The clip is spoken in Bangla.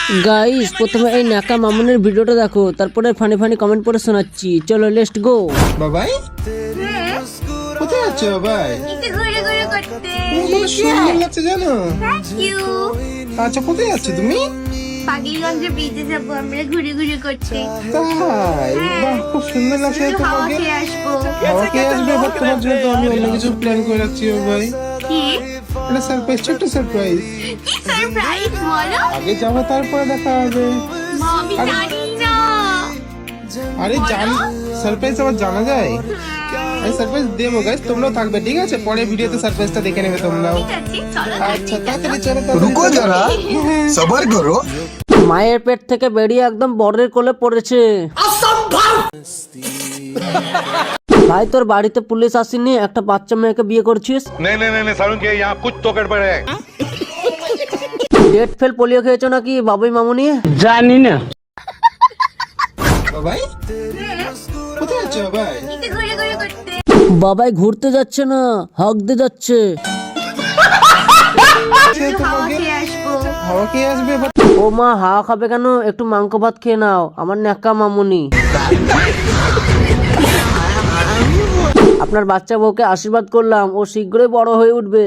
গাইস প্রথমে এই নাকা মামুনের ভিডিওটা দেখো, তারপরে ফানি ফানি কমেন্ট করে শোনাচ্ছি। চলো লেটস গো। বাবাই কোথায় যাচ্ছ বাবাই? ঘুরে ঘুরে করতে। খুব সুন্দর লাগছে জানো। Thank you. আচ্ছা কোথায় যাচ্ছ তুমি? পাগিরগঞ্জে ব্রিজে যাবো আমরা ঘুরে ঘুরে করতে। তাই বাহ, খুব সুন্দর লাগছে একটু হাওয়া তোমাকে। খেয়ে আসবো। হাওয়া খেয়ে আসবে, বাট তোমার জন্য তো আমি অন্য কিছু প্ল্যান করে রাখছি বাবাই। কি এটা সারপ্রাইজ, ছোট্ট সারপ্রাইজ। কি সারপ্রাইজ বলো? আগে যাবো তারপরে দেখা হবে। মা, আমি জানি না। আরে জান, সারপ্রাইজ আবার জানা যায়? আমি সারপ্রাইজ দেবো গাইস, তোমরাও থাকবে ঠিক আছে? পরে ভিডিওতে সারপ্রাইজটা দেখে নেবে তোমরাও। ঠিক আছে, চলো আচ্ছা তাড়াতাড়ি চলো, रुको जरा सबर करो। মায়ের পেট থেকে বেরিয়ে একদম বরের কোলে পড়েছে। ভাই তোর বাড়িতে পুলিশ আসেনি, একটা বাচ্চা মেয়েকে বিয়ে করছিস? नहीं नहीं नहीं सारुण के यहाँ कुछ तो गड़बड़ है। ডেট ফেল পোলিও খেয়েছো নাকি বাবুই মামুনি? বাবাই কোথায় যাচ্ছ বাবাই? ঘুরে ঘুরে করতে। বাবাই ঘুরতে যাচ্ছে না, হক দিয়ে যাচ্ছে। একটু হাওয়া খেয়ে আসবো। হাওয়া খেয়ে আসবে, বাট ও মা, হাওয়া খাবে কেন? একটু মাংস ভাত খেয়ে নাও, আমার ন্যাকা মামুনি। আপনার বাচ্চা বউকে আশীর্বাদ করলাম, ও শীঘ্রই বড় হয়ে উঠবে।